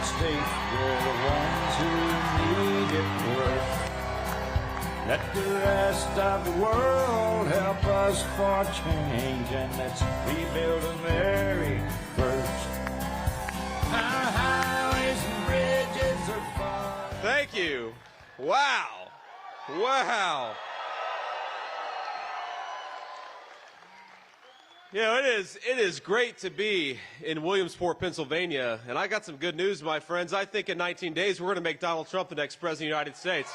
State, we're the ones who need it worst. Let the rest of the world help us for change, and let's rebuild America first. Our highways and bridges are far. Thank you. Wow. Wow. You know, it is great to be in Williamsport, Pennsylvania, and I got some good news, my friends. I think in 19 days we're going to make Donald Trump the next president of the United States.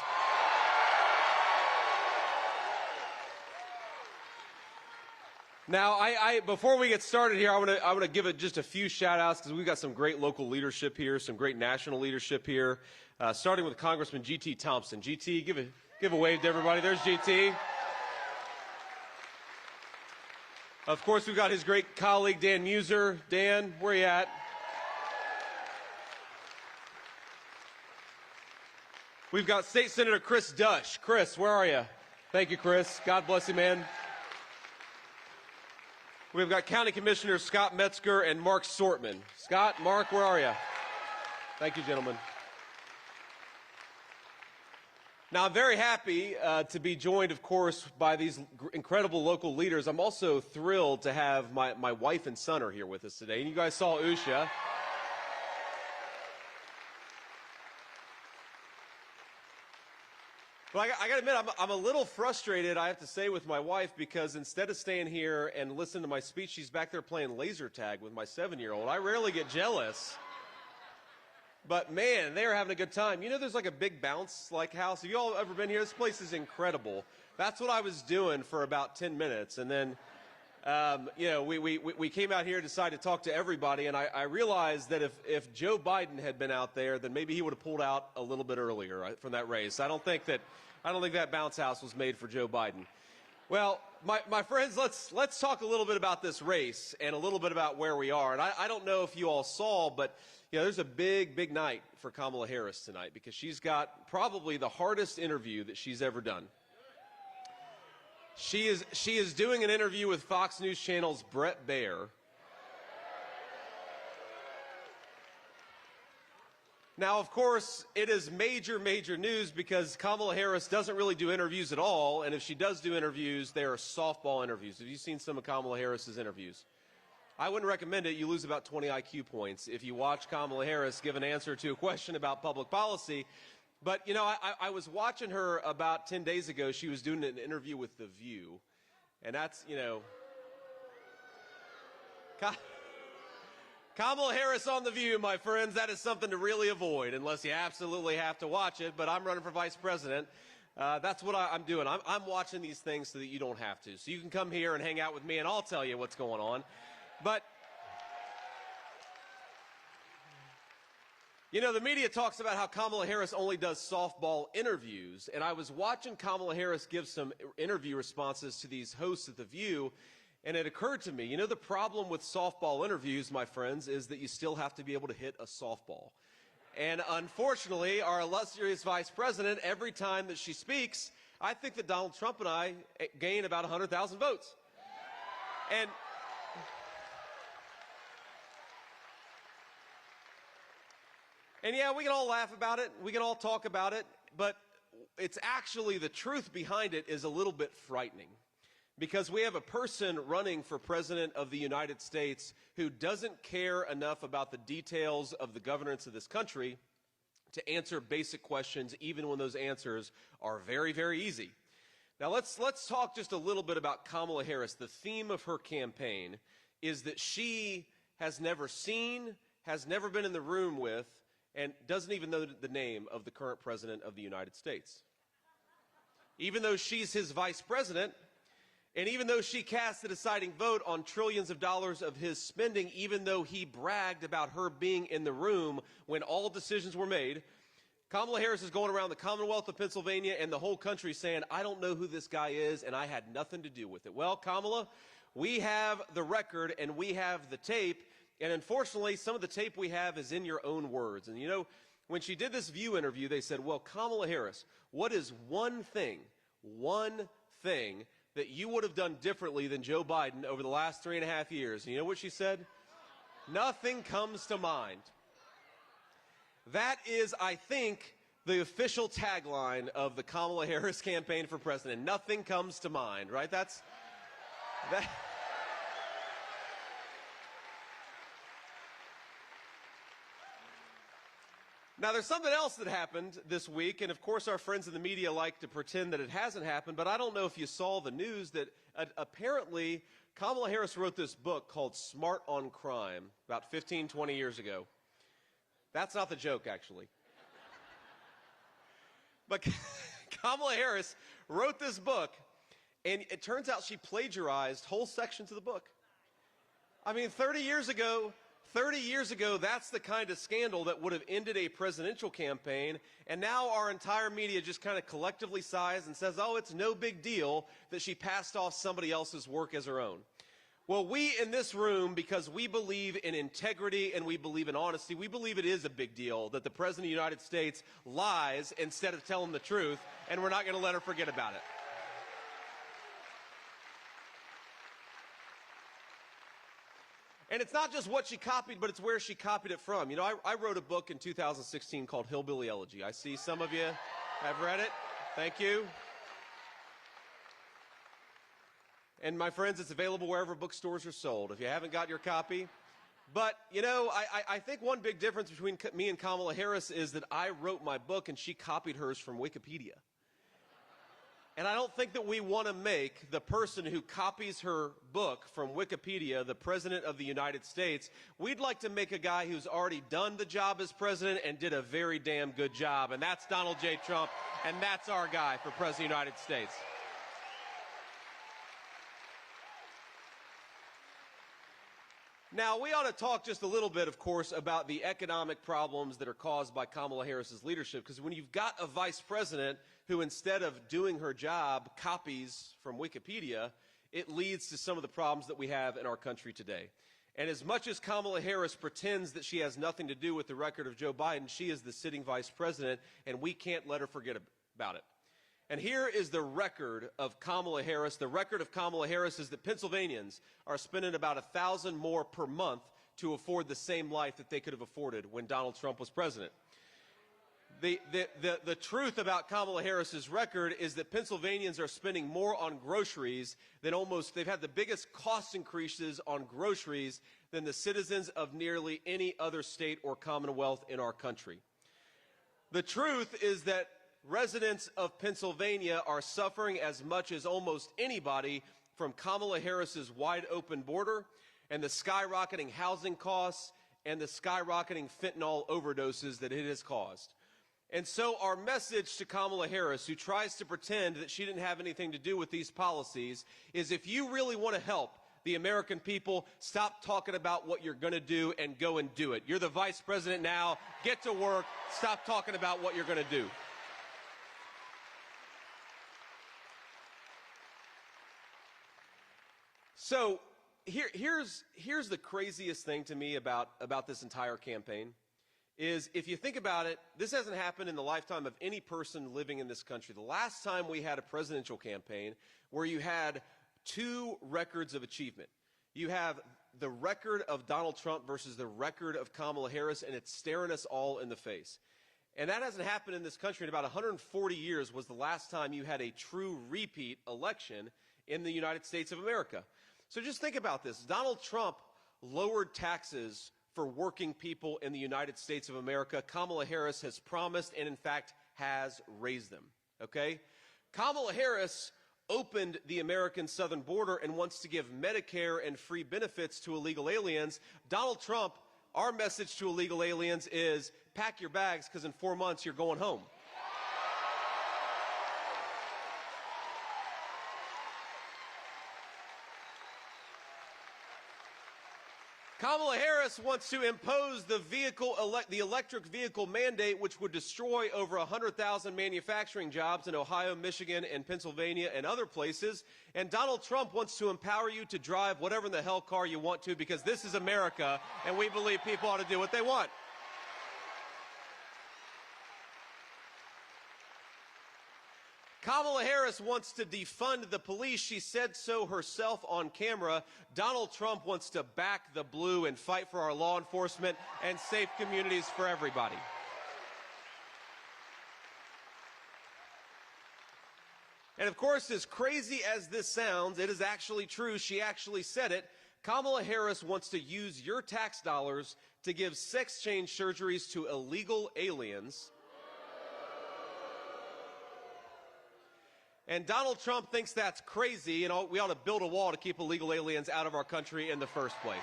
Now, before we get started here, I want to give just a few shout-outs because we've got some great local leadership here, some great national leadership here, starting with Congressman G.T. Thompson. G.T., give a wave to everybody. There's G.T. Of course, we've got his great colleague, Dan Muser. Dan, where you at? We've got State Senator Chris Dush. Chris, where are you? Thank you, Chris. God bless you, man. We've got County Commissioners Scott Metzger and Mark Sortman. Scott, Mark, where are you? Thank you, gentlemen. Now, I'm very happy to be joined, of course, by these incredible local leaders. I'm also thrilled to have my wife and son are here with us today. And you guys saw Usha. But I got to admit, I'm a little frustrated, I have to say, with my wife because instead of staying here and listening to my speech, she's back there playing laser tag with my 7-year-old. I rarely get jealous. But, man, they're having a good time. You know there's like a big bounce-like house? Have you all ever been here? This place is incredible. That's what I was doing for about 10 minutes. And then, you know, we came out here and decided to talk to everybody. And I realized that if Joe Biden had been out there, then maybe he would have pulled out a little bit earlier from that race. I don't think that bounce house was made for Joe Biden. Well, my friends, let's talk a little bit about this race and a little bit about where we are. And I don't know if you all saw, but you know, there's a big night for Kamala Harris tonight because she's got probably the hardest interview that she's ever done. She is doing an interview with Fox News Channel's Bret Baier. Now, of course, it is major news because Kamala Harris doesn't really do interviews at all, and if she does do interviews, they are softball interviews. Have you seen some of Kamala Harris's interviews? I wouldn't recommend it. You lose about 20 IQ points if you watch Kamala Harris give an answer to a question about public policy. But, you know, I was watching her about 10 days ago. She was doing an interview with The View, and that's, you know, Kamala Harris on The View, my friends, that is something to really avoid unless you absolutely have to watch it. But I'm running for vice president. That's what I'm doing. I'm watching these things so that you don't have to. So you can come here and hang out with me, and I'll tell you what's going on. But, you know, the media talks about how Kamala Harris only does softball interviews. And I was watching Kamala Harris give some interview responses to these hosts at The View. And it occurred to me, you know, the problem with softball interviews, my friends, is that you still have to be able to hit a softball. And unfortunately, our illustrious vice president, every time that she speaks, I think that Donald Trump and I gain about 100,000 votes. And yeah, we can all laugh about it. We can all talk about it. But it's actually the truth behind it is a little bit frightening. Because we have a person running for president of the United States who doesn't care enough about the details of the governance of this country to answer basic questions, even when those answers are very easy. Now, let's talk just a little bit about Kamala Harris. The theme of her campaign is that she has never seen, has never been in the room with, and doesn't even know the name of the current president of the United States. Even though she's his vice president, and even though she cast the deciding vote on trillions of dollars of his spending, even though he bragged about her being in the room when all decisions were made, Kamala Harris is going around the Commonwealth of Pennsylvania and the whole country saying, I don't know who this guy is, and I had nothing to do with it. Well, Kamala, we have the record and we have the tape, and unfortunately, some of the tape we have is in your own words. And you know, when she did this View interview, they said, well, Kamala Harris, what is one thing that you would have done differently than Joe Biden over the last 3.5 years? And you know what she said? Nothing comes to mind. That is, I think, the official tagline of the Kamala Harris campaign for president. Nothing comes to mind, right? That. Now, there's something else that happened this week, and of course our friends in the media like to pretend that it hasn't happened, but I don't know if you saw the news that apparently Kamala Harris wrote this book called Smart on Crime about 15, 20 years ago. That's not the joke, actually. But Kamala Harris wrote this book, and it turns out she plagiarized whole sections of the book. I mean, 30 years ago, that's the kind of scandal that would have ended a presidential campaign, and now our entire media just kind of collectively sighs and says, oh, it's no big deal that she passed off somebody else's work as her own. Well, we in this room, because we believe in integrity and we believe in honesty, we believe it is a big deal that the President of the United States lies instead of telling the truth, and we're not going to let her forget about it. And it's not just what she copied, but it's where she copied it from. You know, I wrote a book in 2016 called Hillbilly Elegy. I see some of you have read it. Thank you. And my friends, it's available wherever bookstores are sold if you haven't got your copy. But, you know, I think one big difference between me and Kamala Harris is that I wrote my book and she copied hers from Wikipedia. And I don't think that we want to make the person who copies her book from Wikipedia the President of the United States. We'd like to make a guy who's already done the job as president and did a very damn good job. And that's Donald J. Trump, and that's our guy for President of the United States. Now, we ought to talk just a little bit, of course, about the economic problems that are caused by Kamala Harris's leadership, because when you've got a vice president who, instead of doing her job, copies from Wikipedia, it leads to some of the problems that we have in our country today. And as much as Kamala Harris pretends that she has nothing to do with the record of Joe Biden, she is the sitting vice president, and we can't let her forget about it. And here is the record of Kamala Harris. The record of Kamala Harris is that Pennsylvanians are spending about $1,000 more per month to afford the same life that they could have afforded when Donald Trump was president. The truth about Kamala Harris's record is that Pennsylvanians are spending more on groceries than they've had the biggest cost increases on groceries than the citizens of nearly any other state or commonwealth in our country. The truth is that residents of Pennsylvania are suffering as much as almost anybody from Kamala Harris's wide open border and the skyrocketing housing costs and the skyrocketing fentanyl overdoses that it has caused. And so our message to Kamala Harris, who tries to pretend that she didn't have anything to do with these policies, is if you really want to help the American people, stop talking about what you're going to do and go and do it. You're the vice president now. Get to work. Stop talking about what you're going to do. So here's the craziest thing to me about this entire campaign is, if you think about it, this hasn't happened in the lifetime of any person living in this country. The last time we had a presidential campaign where you had two records of achievement. You have the record of Donald Trump versus the record of Kamala Harris, and it's staring us all in the face. And that hasn't happened in this country in about 140 years. Was the last time you had a true repeat election in the United States of America. So just think about this. Donald Trump lowered taxes for working people in the United States of America. Kamala Harris has promised and, in fact, has raised them. Okay? Kamala Harris opened the American southern border and wants to give Medicare and free benefits to illegal aliens. Donald Trump, our message to illegal aliens is pack your bags, because in 4 months you're going home. Kamala Harris wants to impose the electric vehicle mandate, which would destroy over 100,000 manufacturing jobs in Ohio, Michigan, and Pennsylvania and other places. And Donald Trump wants to empower you to drive whatever in the hell car you want to, because this is America, and we believe people ought to do what they want. Kamala Harris wants to defund the police. She said so herself on camera. Donald Trump wants to back the blue and fight for our law enforcement and safe communities for everybody. And of course, as crazy as this sounds, it is actually true. She actually said it. Kamala Harris wants to use your tax dollars to give sex change surgeries to illegal aliens. And Donald Trump thinks that's crazy, and we ought to build a wall to keep illegal aliens out of our country in the first place.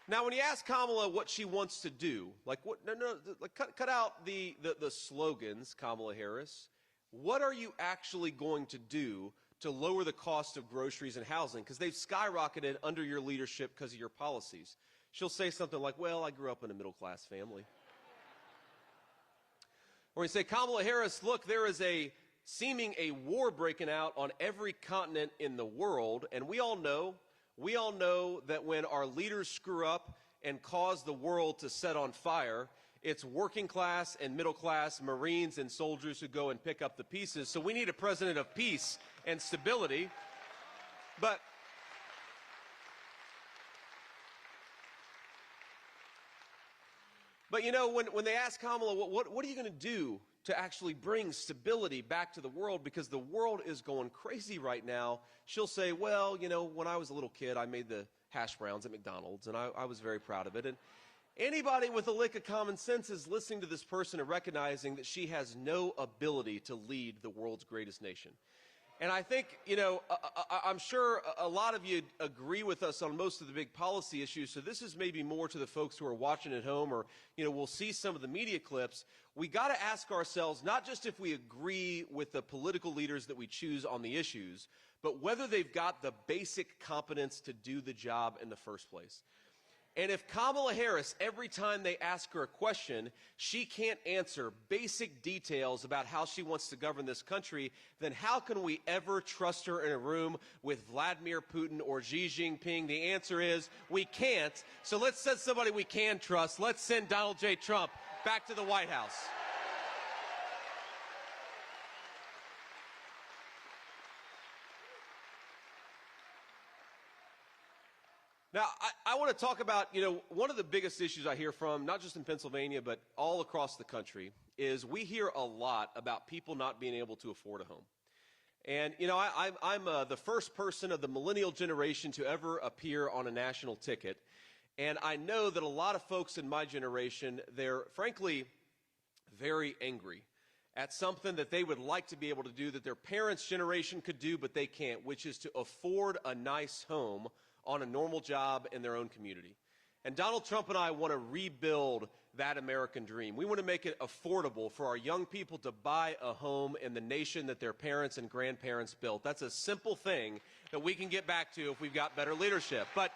Now, when you ask Kamala what she wants to do, like cut out the slogans, Kamala Harris. What are you actually going to do to lower the cost of groceries and housing? Because they've skyrocketed under your leadership because of your policies. She'll say something like, well, I grew up in a middle-class family. Or you say, Kamala Harris, look, there is a war breaking out on every continent in the world, and we all know that when our leaders screw up and cause the world to set on fire, it's working class and middle class Marines and soldiers who go and pick up the pieces. So we need a president of peace and stability. But you know, when they ask Kamala, what are you going to do to actually bring stability back to the world, because the world is going crazy right now, she'll say, well, you know, when I was a little kid, I made the hash browns at McDonald's, and I was very proud of it. And anybody with a lick of common sense is listening to this person and recognizing that she has no ability to lead the world's greatest nation. And I think, you know, I'm sure a lot of you agree with us on most of the big policy issues, so this is maybe more to the folks who are watching at home, or, you know, we'll see some of the media clips. We got to ask ourselves not just if we agree with the political leaders that we choose on the issues, but whether they've got the basic competence to do the job in the first place. And if Kamala Harris, every time they ask her a question, she can't answer basic details about how she wants to govern this country, then how can we ever trust her in a room with Vladimir Putin or Xi Jinping? The answer is we can't. So let's send somebody we can trust. Let's send Donald J. Trump back to the White House. Now, I want to talk about, you know, one of the biggest issues I hear from, not just in Pennsylvania, but all across the country, is we hear a lot about people not being able to afford a home. And, you know, I'm the first person of the millennial generation to ever appear on a national ticket. And I know that a lot of folks in my generation, they're frankly very angry at something that they would like to be able to do that their parents' generation could do, but they can't, which is to afford a nice home on a normal job in their own community. And Donald Trump and I want to rebuild that American dream. We want to make it affordable for our young people to buy a home in the nation that their parents and grandparents built. That's a simple thing that we can get back to if we've got better leadership. But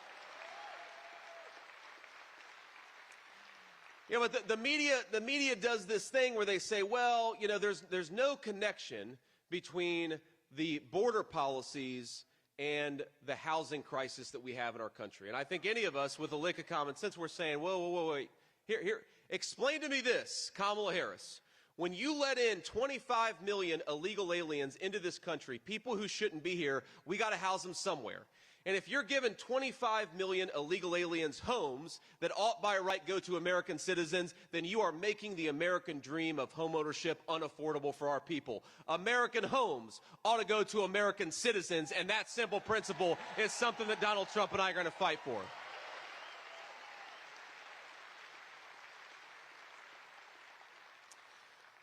you know, the media does this thing where they say, well, you know, there's no connection between the border policies and the housing crisis that we have in our country. And I think any of us with a lick of common sense, we're saying, whoa, wait. Here, explain to me this, Kamala Harris. When you let in 25 million illegal aliens into this country, people who shouldn't be here, we got to house them somewhere. And if you're giving 25 million illegal aliens homes that ought by right go to American citizens, then you are making the American dream of homeownership unaffordable for our people. American homes ought to go to American citizens, and that simple principle is something that Donald Trump and I are going to fight for.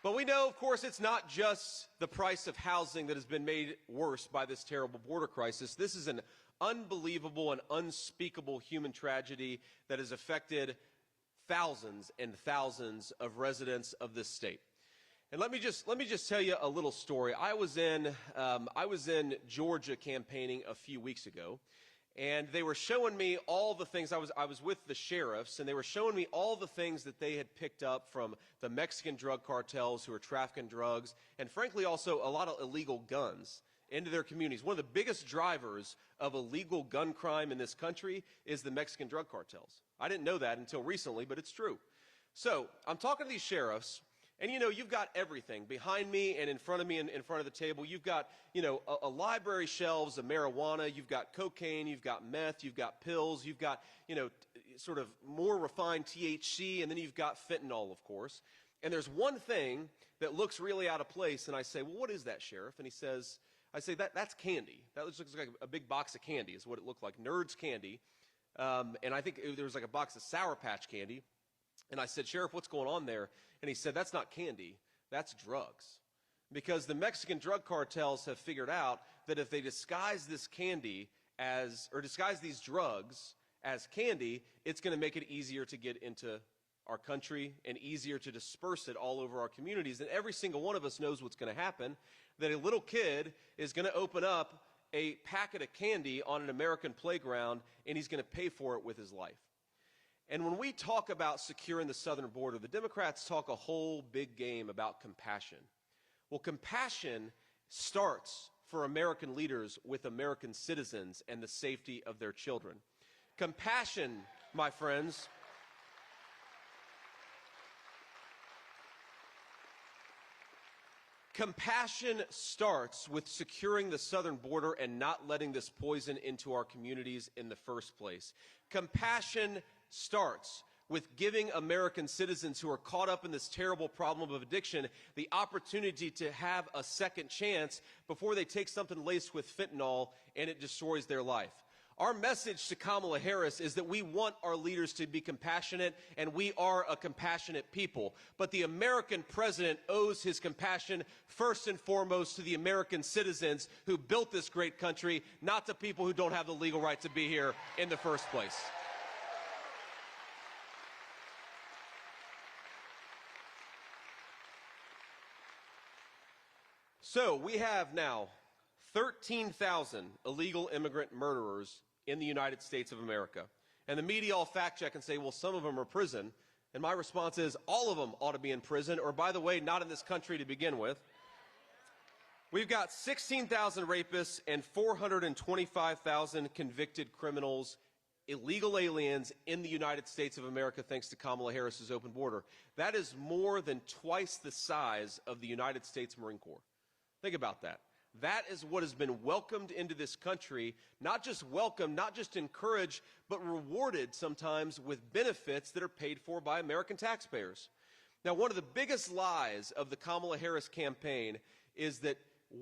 But we know, of course, it's not just the price of housing that has been made worse by this terrible border crisis. This is an unbelievable and unspeakable human tragedy that has affected thousands and thousands of residents of this state. And let me just tell you a little story. I was in Georgia campaigning a few weeks ago, and they were showing me all the things. I was with the sheriffs, and they were showing me all the things that they had picked up from the Mexican drug cartels who are trafficking drugs, and frankly also a lot of illegal guns into their communities. One of the biggest drivers of illegal gun crime in this country is the Mexican drug cartels. I didn't know that until recently, but it's true. So I'm talking to these sheriffs, And, you've got everything behind me and in front of me and in front of the table. You've got, a library shelves of marijuana. You've got cocaine. You've got meth. You've got pills. You've got, sort of more refined THC. And then you've got fentanyl, of course. And there's one thing that looks really out of place. And I say, well, what is that, Sheriff? And I say, that's candy. That looks like a big box of candy is what it looked like. Nerds candy. And I think there was like a box of Sour Patch candy. And I said, Sheriff, what's going on there? And he said, that's not candy, that's drugs. Because the Mexican drug cartels have figured out that if they disguise this candy disguise these drugs as candy, it's going to make it easier to get into our country and easier to disperse it all over our communities. And every single one of us knows what's going to happen, that a little kid is going to open up a packet of candy on an American playground, and he's going to pay for it with his life. And when we talk about securing the southern border, the Democrats talk a whole big game about compassion. Well, compassion starts for American leaders with American citizens and the safety of their children. Compassion, my friends, compassion starts with securing the southern border and not letting this poison into our communities in the first place. Compassion starts with giving American citizens who are caught up in this terrible problem of addiction the opportunity to have a second chance before they take something laced with fentanyl and it destroys their life. Our message to Kamala Harris is that we want our leaders to be compassionate, and we are a compassionate people. But the American president owes his compassion first and foremost to the American citizens who built this great country, not to people who don't have the legal right to be here in the first place. So we have now 13,000 illegal immigrant murderers in the United States of America. And the media all fact check and say, well, some of them are in prison. And my response is, all of them ought to be in prison, or by the way, not in this country to begin with. We've got 16,000 rapists and 425,000 convicted criminals, illegal aliens in the United States of America, thanks to Kamala Harris's open border. That is more than twice the size of the United States Marine Corps. Think about that. That is what has been welcomed into this country, not just welcomed, not just encouraged, but rewarded sometimes with benefits that are paid for by American taxpayers. Now, one of the biggest lies of the Kamala Harris campaign is that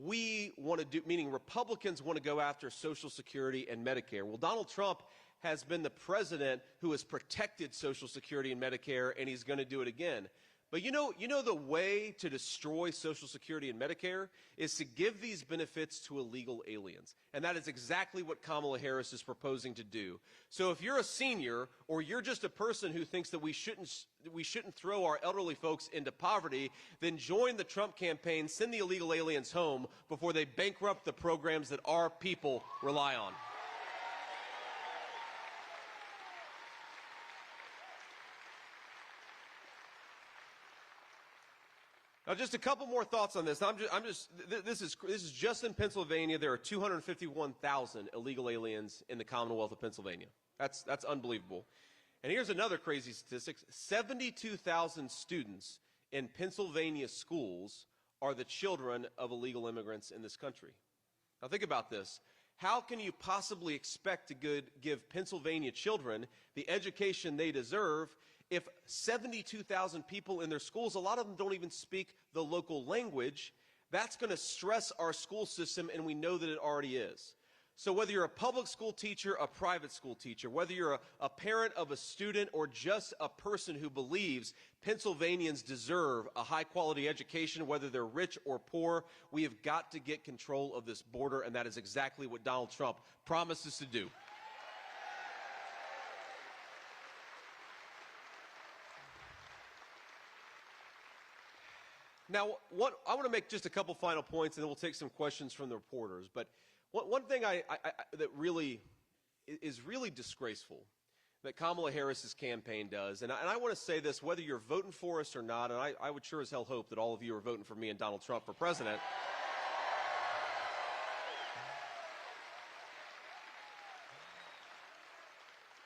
we want to do, meaning Republicans want to go after Social Security and Medicare. Well, Donald Trump has been the president who has protected Social Security and Medicare, and he's going to do it again. But you know the way to destroy Social Security and Medicare is to give these benefits to illegal aliens. And that is exactly what Kamala Harris is proposing to do. So if you're a senior, or you're just a person who thinks that we shouldn't throw our elderly folks into poverty, then join the Trump campaign, send the illegal aliens home before they bankrupt the programs that our people rely on. Now, just a couple more thoughts on this. This is just in Pennsylvania. There are 251,000 illegal aliens in the Commonwealth of Pennsylvania. That's unbelievable. And here's another crazy statistic. 72,000 students in Pennsylvania schools are the children of illegal immigrants in this country. Now, think about this. How can you possibly expect to give Pennsylvania children the education they deserve if 72,000 people in their schools, a lot of them don't even speak the local language? That's going to stress our school system, and we know that it already is. So whether you're a public school teacher, a private school teacher, whether you're a parent of a student, or just a person who believes Pennsylvanians deserve a high-quality education, whether they're rich or poor, we have got to get control of this border, and that is exactly what Donald Trump promises to do. Now, I want to make just a couple final points, and then we'll take some questions from the reporters. But one thing that really is really disgraceful that Kamala Harris's campaign does, and I want to say this, whether you're voting for us or not, and I would sure as hell hope that all of you are voting for me and Donald Trump for president.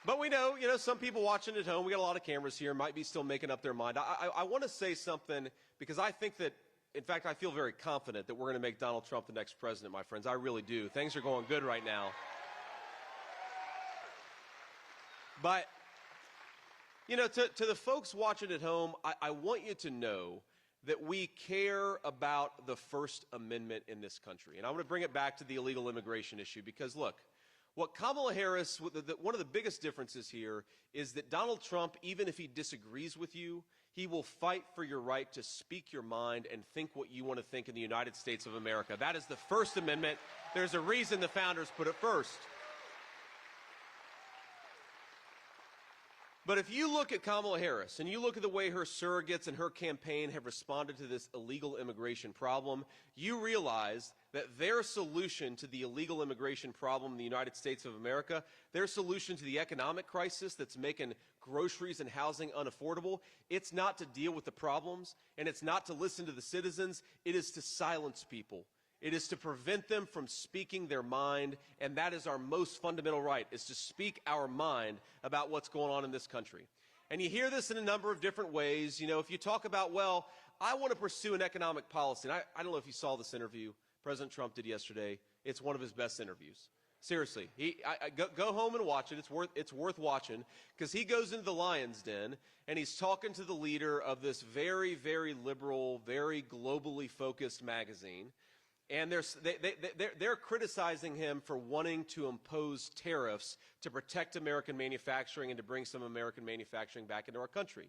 But we know, some people watching at home, we got a lot of cameras here, might be still making up their mind. I want to say something because I think that, in fact, I feel very confident that we're going to make Donald Trump the next president, my friends. I really do. Things are going good right now. But, to the folks watching at home, I want you to know that we care about the First Amendment in this country. And I want to bring it back to the illegal immigration issue because, look, what Kamala Harris, one of the biggest differences here is that Donald Trump, even if he disagrees with you, he will fight for your right to speak your mind and think what you want to think in the United States of America. That is the First Amendment. There's a reason the founders put it first. But if you look at Kamala Harris and you look at the way her surrogates and her campaign have responded to this illegal immigration problem, you realize that their solution to the illegal immigration problem in the United States of America, their solution to the economic crisis that's making groceries and housing unaffordable, it's not to deal with the problems and it's not to listen to the citizens, it is to silence people. It is to prevent them from speaking their mind, and that is our most fundamental right, is to speak our mind about what's going on in this country. And you hear this in a number of different ways. If you talk about, well, I want to pursue an economic policy, and I don't know if you saw this interview President Trump did yesterday. It's one of his best interviews. Seriously, go home and watch it. It's worth watching because he goes into the lion's den and he's talking to the leader of this very, very liberal, very globally focused magazine. And they're criticizing him for wanting to impose tariffs to protect American manufacturing and to bring some American manufacturing back into our country.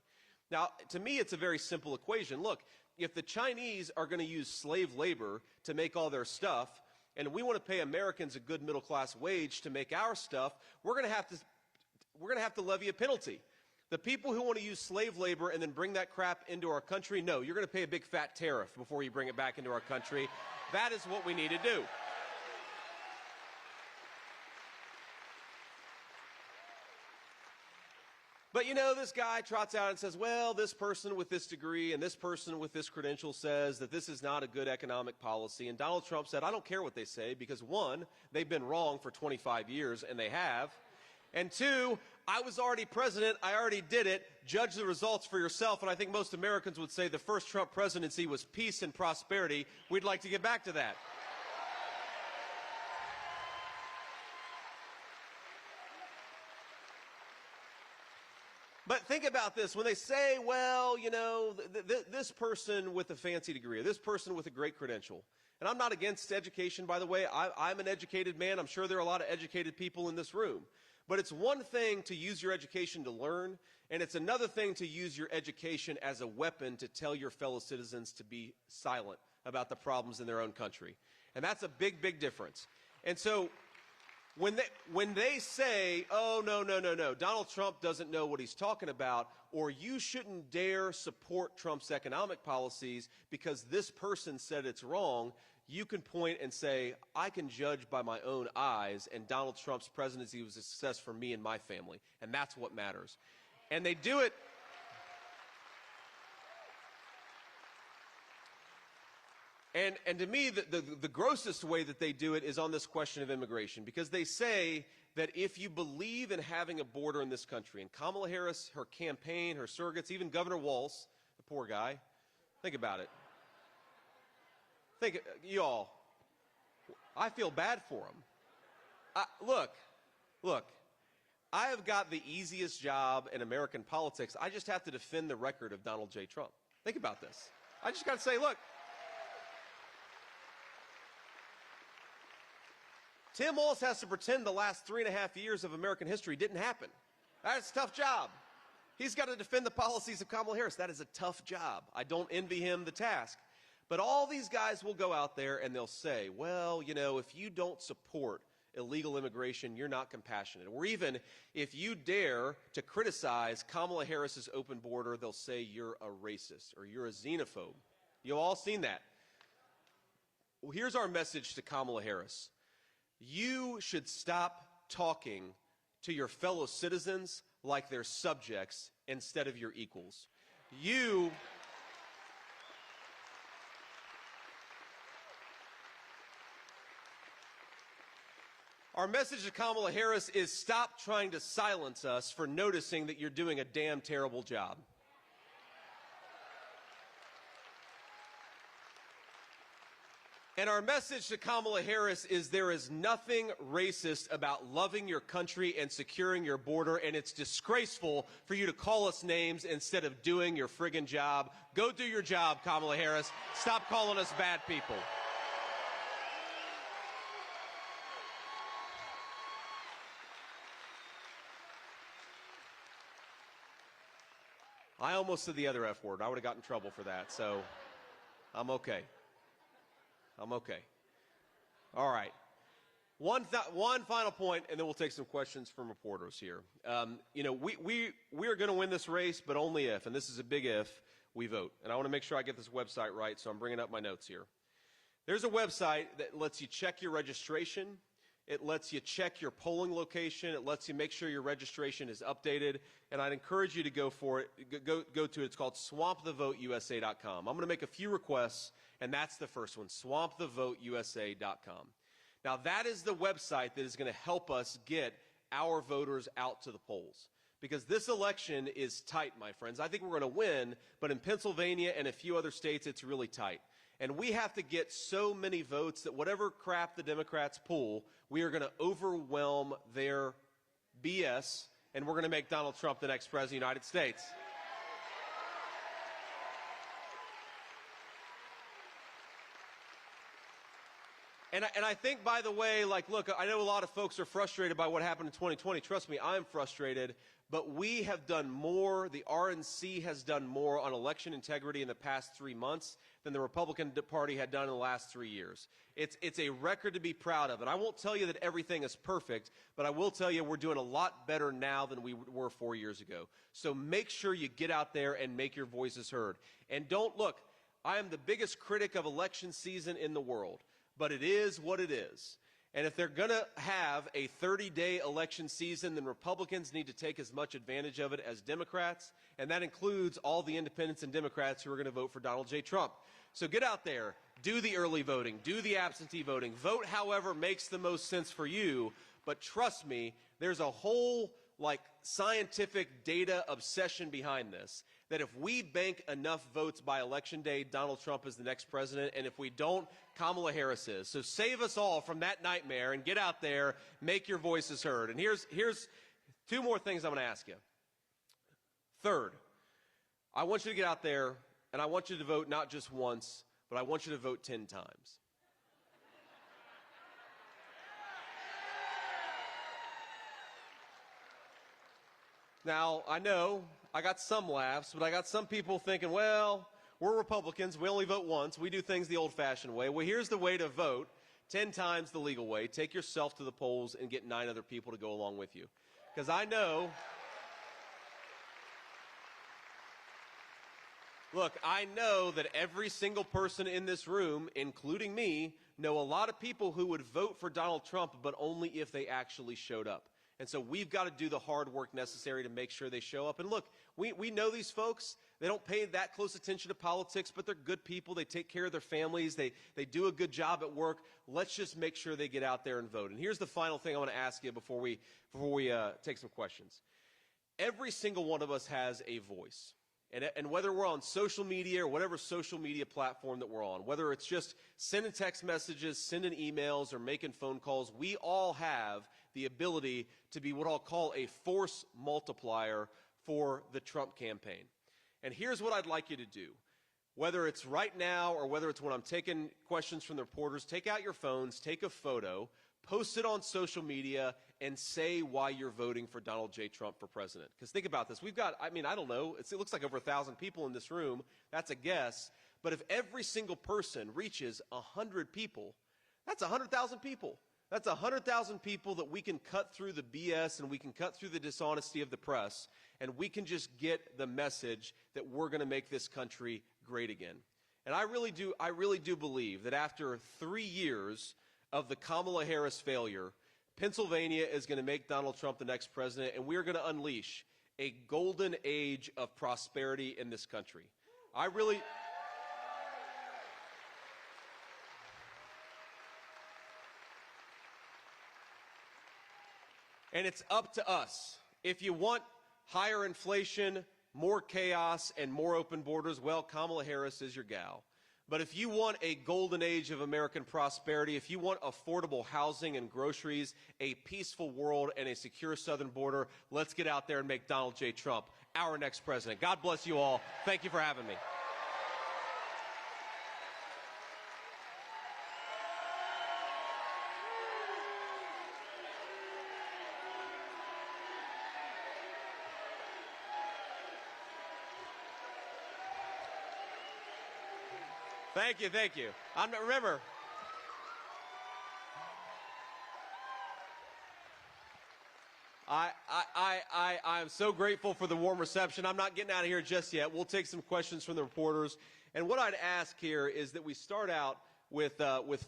Now, to me, it's a very simple equation. Look, if the Chinese are going to use slave labor to make all their stuff, and we want to pay Americans a good middle-class wage to make our stuff, we're going to have to levy a penalty. The people who want to use slave labor and then bring that crap into our country, no, you're going to pay a big fat tariff before you bring it back into our country. That is what we need to do. But this guy trots out and says, well, this person with this degree and this person with this credential says that this is not a good economic policy. And Donald Trump said, I don't care what they say because, one, they've been wrong for 25 years, and they have. And two, I was already president. I already did it. Judge the results for yourself. And I think most Americans would say the first Trump presidency was peace and prosperity. We'd like to get back to that. But think about this. When they say, well, this person with a fancy degree, or this person with a great credential, and I'm not against education, by the way. I'm an educated man. I'm sure there are a lot of educated people in this room. But it's one thing to use your education to learn, and it's another thing to use your education as a weapon to tell your fellow citizens to be silent about the problems in their own country. And that's a big, big difference. And so when they say, oh, no, Donald Trump doesn't know what he's talking about, or you shouldn't dare support Trump's economic policies because this person said it's wrong, you can point and say, I can judge by my own eyes, and Donald Trump's presidency was a success for me and my family, and that's what matters. And they do it. And to me, the grossest way that they do it is on this question of immigration, because they say that if you believe in having a border in this country, and Kamala Harris, her campaign, her surrogates, even Governor Walz, the poor guy, think about it. Y'all, I feel bad for him. Look, I have got the easiest job in American politics. I just have to defend the record of Donald J. Trump. Think about this. I just got to say, look, Tim Walz has to pretend the last 3.5 years of American history didn't happen. That's a tough job. He's got to defend the policies of Kamala Harris. That is a tough job. I don't envy him the task. But all these guys will go out there and they'll say, well, if you don't support illegal immigration, you're not compassionate. Or even if you dare to criticize Kamala Harris's open border, they'll say you're a racist or you're a xenophobe. You've all seen that. Well, here's our message to Kamala Harris. You should stop talking to your fellow citizens like they're subjects instead of your equals. Our message to Kamala Harris is stop trying to silence us for noticing that you're doing a damn terrible job. And our message to Kamala Harris is there is nothing racist about loving your country and securing your border, and it's disgraceful for you to call us names instead of doing your friggin' job. Go do your job, Kamala Harris. Stop calling us bad people. I almost said the other F word. I would have gotten in trouble for that, so I'm okay. I'm okay. All right. One final point, and then we'll take some questions from reporters here. We are going to win this race, but only if, and this is a big if, we vote. And I want to make sure I get this website right, so I'm bringing up my notes here. There's a website that lets you check your registration. It lets you check your polling location. It lets you make sure your registration is updated. And I'd encourage you to go for it. Go to it. It's called swampthevoteusa.com. I'm going to make a few requests, and that's the first one, swampthevoteusa.com. Now, that is the website that is going to help us get our voters out to the polls. Because this election is tight, my friends. I think we're going to win, but in Pennsylvania and a few other states, it's really tight. And we have to get so many votes that whatever crap the Democrats pull, we are going to overwhelm their BS, and we're going to make Donald Trump the next president of the United States. And I think, by the way, look, I know a lot of folks are frustrated by what happened in 2020. Trust me, I'm frustrated. But we have done more, the RNC has done more on election integrity in the past 3 months than the Republican Party had done in the last 3 years. It's a record to be proud of. And I won't tell you that everything is perfect, but I will tell you we're doing a lot better now than we were 4 years ago. So make sure you get out there and make your voices heard. And don't look, I am the biggest critic of election season in the world. But it is what it is. And if they're going to have a 30-day election season, then Republicans need to take as much advantage of it as Democrats, and that includes all the independents and Democrats who are going to vote for Donald J. Trump. So get out there, do the early voting, do the absentee voting, vote however makes the most sense for you, but trust me, there's a whole scientific data obsession behind this, that if we bank enough votes by election day, Donald Trump is the next president, and if we don't, Kamala Harris is. So save us all from that nightmare and get out there, make your voices heard. And here's two more things I'm going to ask you. Third, I want you to get out there, and I want you to vote not just once, but I want you to vote 10 times. Now, I know I got some laughs, but I got some people thinking, well, we're Republicans. We only vote once. We do things the old-fashioned way. Well, here's the way to vote 10 times the legal way. Take yourself to the polls and get 9 other people to go along with you. Because I know, look, I know that every single person in this room, including me, know a lot of people who would vote for Donald Trump, but only if they actually showed up. And so we've got to do the hard work necessary to make sure they show up. And look, we know these folks. They don't pay that close attention to politics, but they're good people. They take care of their families. They do a good job at work. Let's just make sure they get out there and vote. And here's the final thing I want to ask you before we take some questions. Every single one of us has a voice. And whether we're on social media or whatever social media platform that we're on, whether it's just sending text messages, sending emails, or making phone calls, we all have the ability to be what I'll call a force multiplier for the Trump campaign. And here's what I'd like you to do. Whether it's right now or whether it's when I'm taking questions from the reporters, take out your phones, take a photo, post it on social media, and say why you're voting for Donald J. Trump for president. Because think about this. We've got, I don't know, it looks like over 1,000 people in this room. That's a guess. But if every single person reaches 100 people, that's 100,000 people. That's 100,000 people that we can cut through the BS and we can cut through the dishonesty of the press, and we can just get the message that we're going to make this country great again. And I really do believe that after 3 years of the Kamala Harris failure, Pennsylvania is going to make Donald Trump the next president, and we are going to unleash a golden age of prosperity in this country. And it's up to us. If you want higher inflation, more chaos, and more open borders, well, Kamala Harris is your gal. But if you want a golden age of American prosperity, if you want affordable housing and groceries, a peaceful world, and a secure southern border, let's get out there and make Donald J. Trump our next president. God bless you all. Thank you for having me. Thank you, thank you. Remember, I'm so grateful for the warm reception. I'm not getting out of here just yet. We'll take some questions from the reporters. And what I'd ask here is that we start out with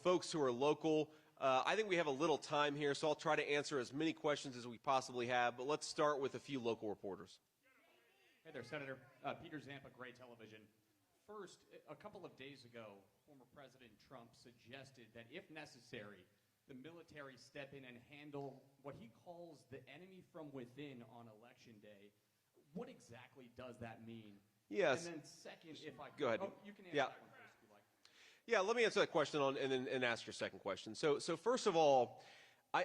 folks who are local. I think we have a little time here, so I'll try to answer as many questions as we possibly have. But let's start with a few local reporters. Hey there, Senator. Peter Zampa, Gray Television. First, a couple of days ago, former President Trump suggested that if necessary, the military step in and handle what he calls the enemy from within on Election Day. What exactly does that mean? Yes. And then second, if I could. Go ahead. Oh, you can answer that one first if you like. Yeah, let me answer that question and ask your second question. So first of all,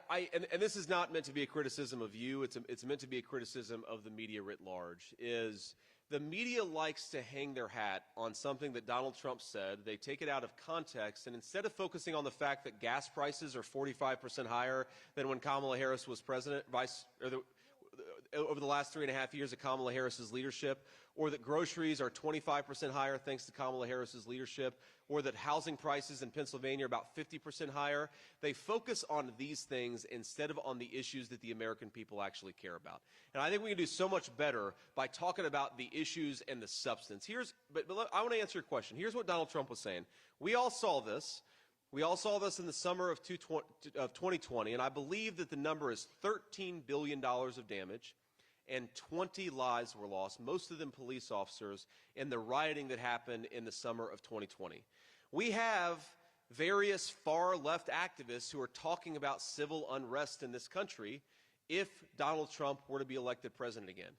and this is not meant to be a criticism of you. It's meant to be a criticism of the media writ large. Is the media likes to hang their hat on something that Donald Trump said. They take it out of context, and instead of focusing on the fact that gas prices are 45% higher than when Kamala Harris was president, over the last 3.5 years of Kamala Harris's leadership, or that groceries are 25% higher thanks to Kamala Harris's leadership, or that housing prices in Pennsylvania are about 50% higher. They focus on these things instead of on the issues that the American people actually care about. And I think we can do so much better by talking about the issues and the substance. But I want to answer your question. Here's what Donald Trump was saying. We all saw this. We all saw this in the summer of 2020, and I believe that the number is $13 billion of damage, and 20 lives were lost, most of them police officers, in the rioting that happened in the summer of 2020. We have various far-left activists who are talking about civil unrest in this country if Donald Trump were to be elected president again.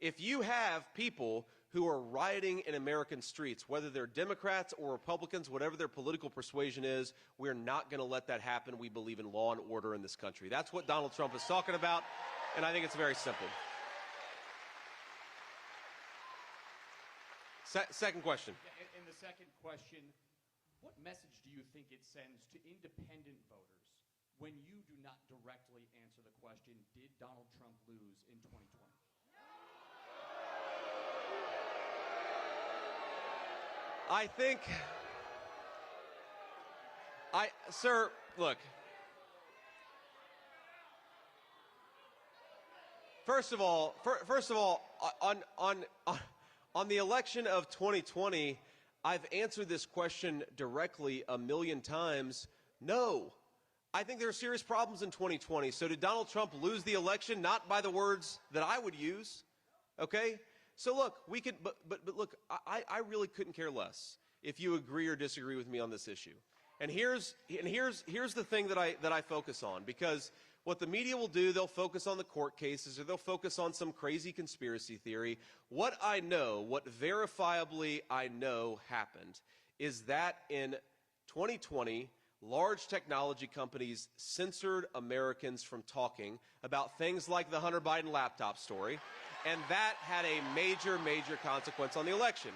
If you have people who are rioting in American streets, whether they're Democrats or Republicans, whatever their political persuasion is, we're not going to let that happen. We believe in law and order in this country. That's what Donald Trump is talking about, and I think it's very simple. Second question. And the second question, what message do you think it sends to independent voters when you do not directly answer the question, did Donald Trump lose in 2020? Sir, look. First of all, on the election of 2020, I've answered this question directly a million times. No. I think there are serious problems in 2020. So did Donald Trump lose the election? Not by the words that I would use. Okay? So look, we could, but look, I really couldn't care less if you agree or disagree with me on this issue. And here's the thing that I focus on, because what the media will do, they'll focus on the court cases, or they'll focus on some crazy conspiracy theory. What I know, what verifiably I know happened, is that in 2020, large technology companies censored Americans from talking about things like the Hunter Biden laptop story, and that had a major, major consequence on the election.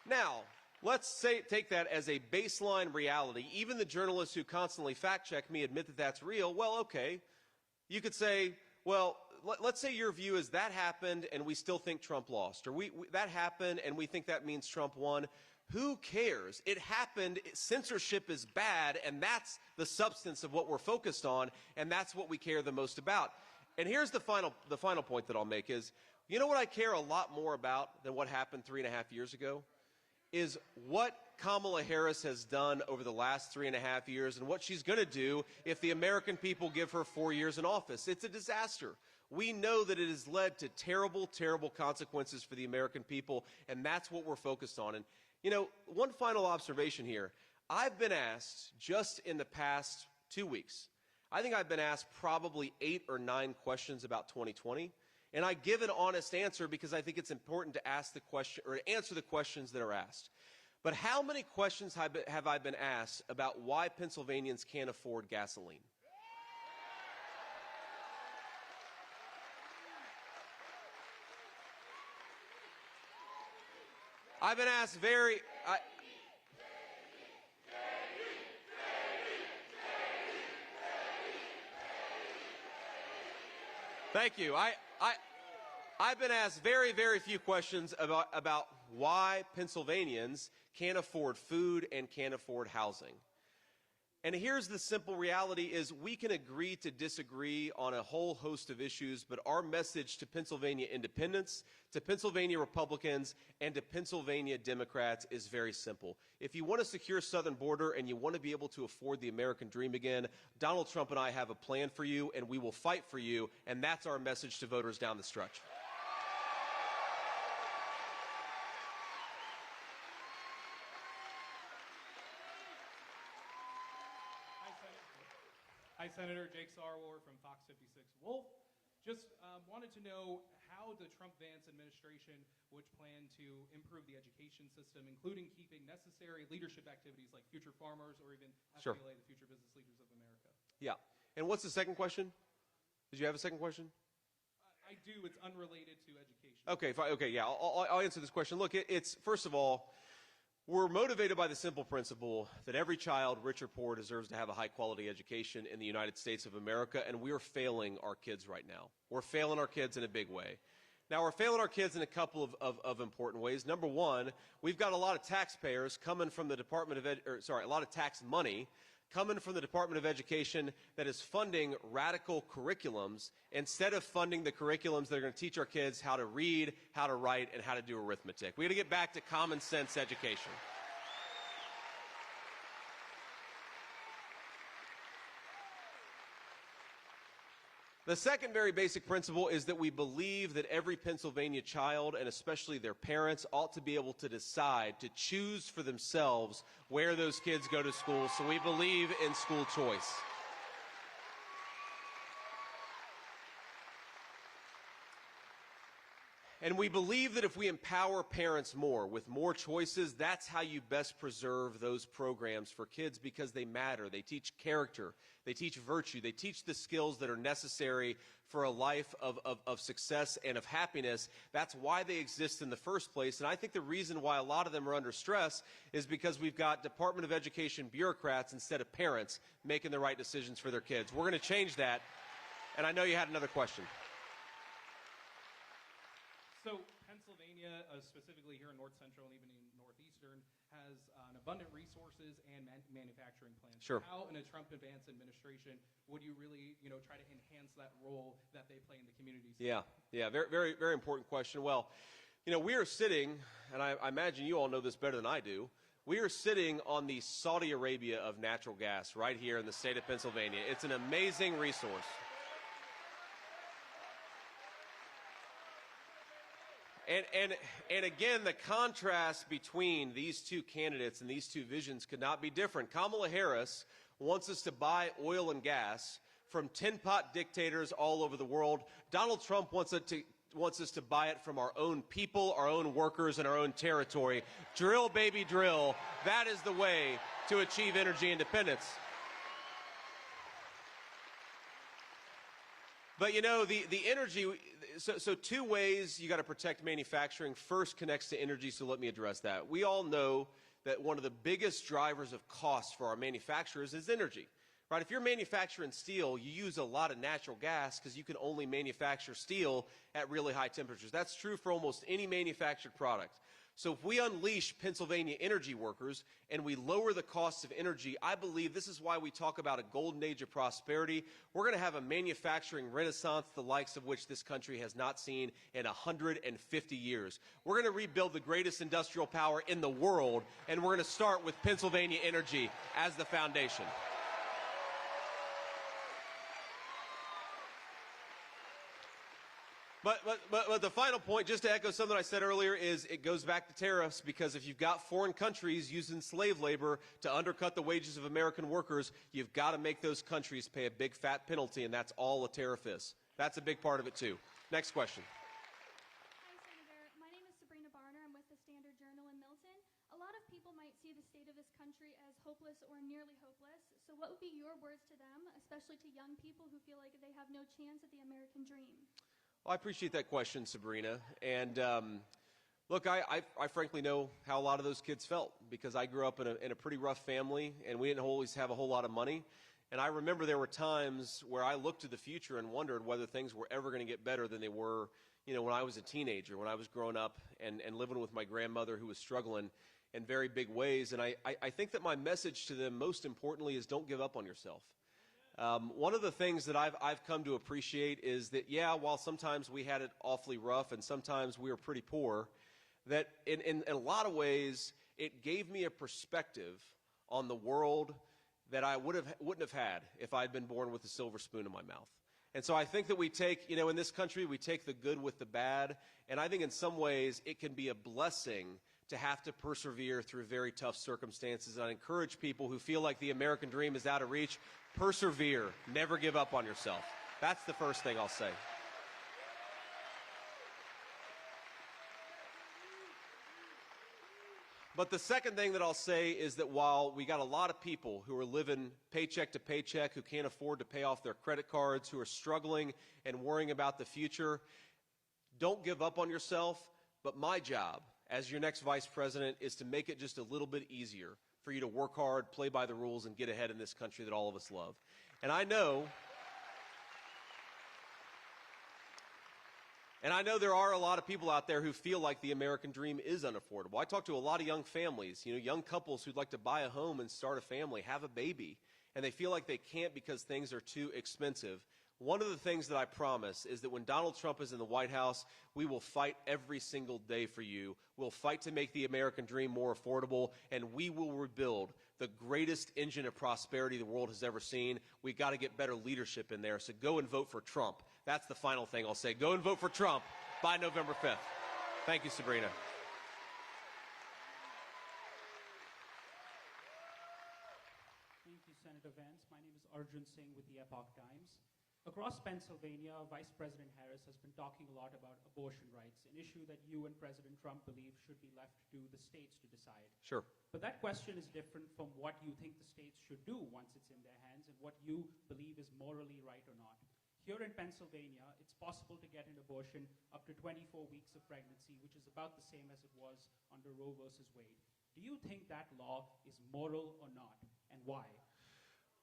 Now, let's take that as a baseline reality. Even the journalists who constantly fact-check me admit that that's real. Well, okay. You could say, well, let's say your view is that happened and we still think Trump lost, or that happened and we think that means Trump won. Who cares? It happened. Censorship is bad, and that's the substance of what we're focused on, and that's what we care the most about. And here's the final point that I'll make is, you know what I care a lot more about than what happened 3.5 years ago? Is what Kamala Harris has done over the last 3.5 years and what she's going to do if the American people give her 4 years in office. It's a disaster. We know that it has led to terrible, terrible consequences for the American people, and that's what we're focused on. And, you know, one final observation here. I've been asked just in the past 2 weeks, I think I've been asked probably 8 or 9 questions about 2020, and I give an honest answer because I think it's important to ask the question or answer the questions that are asked. But how many questions have I been asked about why Pennsylvanians can't afford gasoline? I've been asked Thank you. I've been asked very, very few questions about why Pennsylvanians can't afford food and can't afford housing. And here's the simple reality is we can agree to disagree on a whole host of issues, but our message to Pennsylvania independents, to Pennsylvania Republicans, and to Pennsylvania Democrats is very simple. If you want a secure southern border and you want to be able to afford the American dream again, Donald Trump and I have a plan for you, and we will fight for you, and that's our message to voters down the stretch. Hi, Senator. Jake Sarwar from Fox 56 Wolf. Just wanted to know how the Trump-Vance administration would plan to improve the education system, including keeping necessary leadership activities like Future Farmers or even FBLA, the Future Business Leaders of America. Yeah. And what's the second question? Did you have a second question? I do. It's unrelated to education. Okay, fine. Okay, yeah. I'll answer this question. Look, it's first of all, we're motivated by the simple principle that every child, rich or poor, deserves to have a high-quality education in the United States of America, and we are failing our kids right now. We're failing our kids in a big way. Now, we're failing our kids in a couple of important ways. Number one, we've got a lot of taxpayers coming from the a lot of tax money coming from the Department of Education that is funding radical curriculums instead of funding the curriculums that are going to teach our kids how to read, how to write, and how to do arithmetic. We got to get back to common sense education. The second very basic principle is that we believe that every Pennsylvania child, and especially their parents, ought to be able to decide, to choose for themselves where those kids go to school. So we believe in school choice. And we believe that if we empower parents more with more choices, that's how you best preserve those programs for kids because they matter. They teach character. They teach virtue. They teach the skills that are necessary for a life of success and of happiness. That's why they exist in the first place. And I think the reason why a lot of them are under stress is because we've got Department of Education bureaucrats instead of parents making the right decisions for their kids. We're going to change that. And I know you had another question. So Pennsylvania, specifically here in North Central and even in Northeastern, has an abundant resources and manufacturing plants. Sure. How in a Trump and Vance administration would you really, try to enhance that role that they play in the communities? Yeah, very, very, very important question. Well, we are sitting, and I imagine you all know this better than I do, we are sitting on the Saudi Arabia of natural gas right here in the state of Pennsylvania. It's an amazing resource. And again, the contrast between these two candidates and these two visions could not be different. Kamala Harris wants us to buy oil and gas from tin-pot dictators all over the world. Donald Trump wants us to buy it from our own people, our own workers, and our own territory. Drill, baby, drill. That is the way to achieve energy independence. But the energy, so 2 ways you got to protect manufacturing. First connects to energy, so let me address that. We all know that one of the biggest drivers of cost for our manufacturers is energy, right? If you're manufacturing steel, you use a lot of natural gas because you can only manufacture steel at really high temperatures. That's true for almost any manufactured product. So if we unleash Pennsylvania energy workers and we lower the cost of energy, I believe this is why we talk about a golden age of prosperity. We're going to have a manufacturing renaissance, the likes of which this country has not seen in 150 years. We're going to rebuild the greatest industrial power in the world, and we're going to start with Pennsylvania energy as the foundation. But the final point, just to echo something I said earlier, is it goes back to tariffs, because if you've got foreign countries using slave labor to undercut the wages of American workers, you've got to make those countries pay a big fat penalty, and that's all a tariff is. That's a big part of it, too. Next question. Hi, Senator. My name is Sabrina Barner. I'm with the Standard Journal in Milton. A lot of people might see the state of this country as hopeless or nearly hopeless. So what would be your words to them, especially to young people who feel like they have no chance at the American dream? Well, I appreciate that question, Sabrina. And look, I frankly know how a lot of those kids felt, because I grew up in a pretty rough family, and we didn't always have a whole lot of money. And I remember there were times where I looked to the future and wondered whether things were ever going to get better than they were, when I was a teenager, when I was growing up and living with my grandmother, who was struggling in very big ways. And I think that my message to them, most importantly, is don't give up on yourself. One of the things that I've come to appreciate is that, while sometimes we had it awfully rough and sometimes we were pretty poor, that in a lot of ways it gave me a perspective on the world that I wouldn't have had if I'd been born with a silver spoon in my mouth. And so I think that we take, in this country, we take the good with the bad, and I think in some ways it can be a blessing to have to persevere through very tough circumstances. And I encourage people who feel like the American dream is out of reach, persevere, never give up on yourself. That's the first thing I'll say. But the second thing that I'll say is that while we got a lot of people who are living paycheck to paycheck, who can't afford to pay off their credit cards, who are struggling and worrying about the future, don't give up on yourself. But my job as your next vice president is to make it just a little bit easier for you to work hard, play by the rules, and get ahead in this country that all of us love. And I know there are a lot of people out there who feel like the American dream is unaffordable. I talk to a lot of young families, young couples who'd like to buy a home and start a family, have a baby, and they feel like they can't because things are too expensive. One of the things that I promise is that when Donald Trump is in the White House, we will fight every single day for you. We'll fight to make the American dream more affordable, and we will rebuild the greatest engine of prosperity the world has ever seen. We've got to get better leadership in there, so go and vote for Trump. That's the final thing I'll say. Go and vote for Trump by November 5th. Thank you, Sabrina. Thank you, Senator Vance. My name is Arjun Singh with the Epoch Times. Across Pennsylvania, Vice President Harris has been talking a lot about abortion rights, an issue that you and President Trump believe should be left to the states to decide. Sure. But that question is different from what you think the states should do once it's in their hands and what you believe is morally right or not. Here in Pennsylvania, it's possible to get an abortion up to 24 weeks of pregnancy, which is about the same as it was under Roe versus Wade. Do you think that law is moral or not, and why?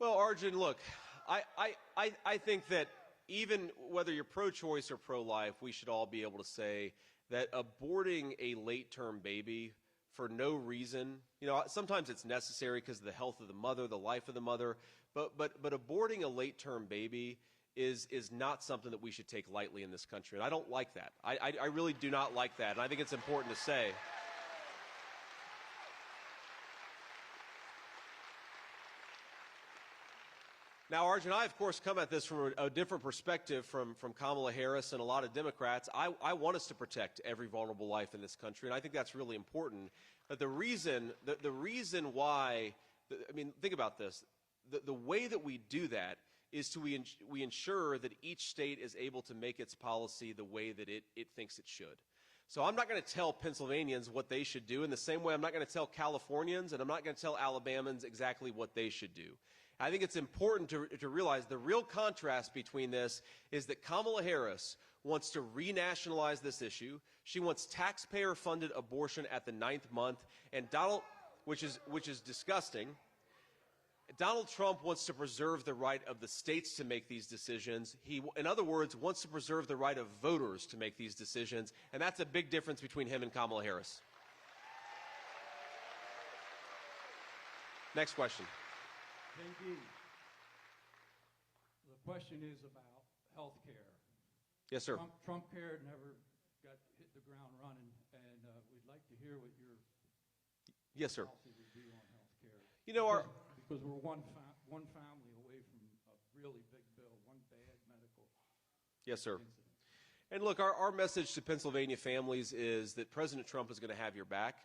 Well, Arjun, look, I think that even whether you're pro-choice or pro-life, we should all be able to say that aborting a late-term baby for no reason, sometimes it's necessary because of the health of the mother, the life of the mother, but aborting a late-term baby is not something that we should take lightly in this country, and I don't like that. I really do not like that, and I think it's important to say. Now, Arjun, I, of course, come at this from a different perspective from Kamala Harris and a lot of Democrats. I want us to protect every vulnerable life in this country, and I think that's really important. But the reason why, think about this. The way that we do that is we ensure that each state is able to make its policy the way that it thinks it should. So I'm not going to tell Pennsylvanians what they should do in the same way I'm not going to tell Californians, and I'm not going to tell Alabamans exactly what they should do. I think it's important to realize the real contrast between this is that Kamala Harris wants to renationalize this issue. She wants taxpayer-funded abortion at the 9th month, and which is disgusting. Donald Trump wants to preserve the right of the states to make these decisions. He, in other words, wants to preserve the right of voters to make these decisions, and that's a big difference between him and Kamala Harris. Next question. JD, the question is about health care. Yes, sir. Trump care never hit the ground running, and we'd like to hear what your policy would be on health care. Because we're one family away from a really big bill, one bad medical Yes, sir. incident. And look, our message to Pennsylvania families is that President Trump is going to have your back.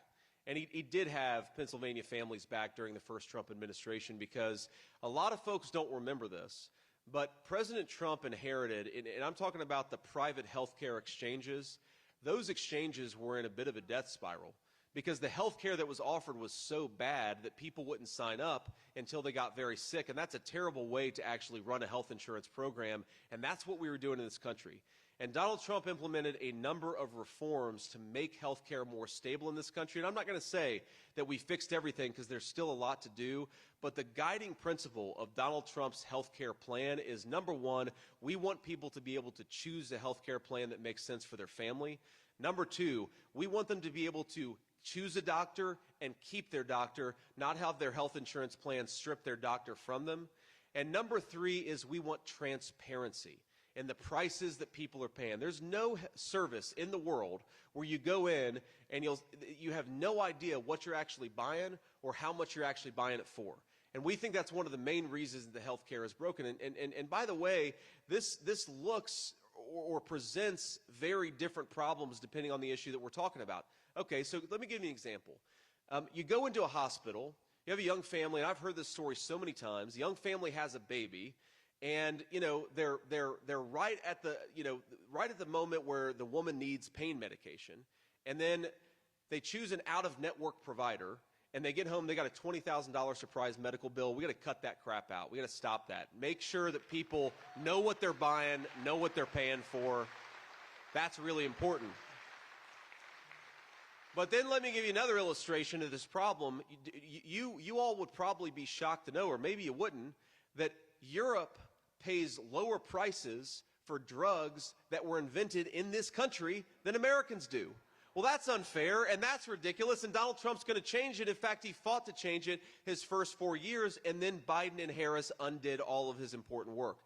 And he did have Pennsylvania families back during the first Trump administration, because a lot of folks don't remember this, but President Trump inherited, and I'm talking about the private health care exchanges, those exchanges were in a bit of a death spiral, because the health care that was offered was so bad that people wouldn't sign up until they got very sick. And that's a terrible way to actually run a health insurance program, and that's what we were doing in this country. And Donald Trump implemented a number of reforms to make health care more stable in this country. And I'm not going to say that we fixed everything, because there's still a lot to do. But the guiding principle of Donald Trump's health care plan is, number one, we want people to be able to choose a health care plan that makes sense for their family. Number two, we want them to be able to choose a doctor and keep their doctor, not have their health insurance plan strip their doctor from them. And number three is we want transparency and the prices that people are paying. There's no service in the world where you go in and you have no idea what you're actually buying or how much you're actually buying it for. And we think that's one of the main reasons that the healthcare is broken. And by the way, this looks or presents very different problems depending on the issue that we're talking about. Okay, so let me give you an example. You go into a hospital, you have a young family, and I've heard this story so many times. The young family has a baby, and they're right at the moment where the woman needs pain medication, and then they choose an out-of-network provider, and they get home, they got a $20,000 surprise medical bill. We got to cut that crap out. We got to stop that. Make sure that people know what they're buying, know what they're paying for. That's really important. But then let me give you another illustration of this problem. You all would probably be shocked to know, or maybe you wouldn't, that Europe pays lower prices for drugs that were invented in this country than Americans do. Well, that's unfair, and that's ridiculous, and Donald Trump's going to change it. In fact, he fought to change it his first 4 years, and then Biden and Harris undid all of his important work.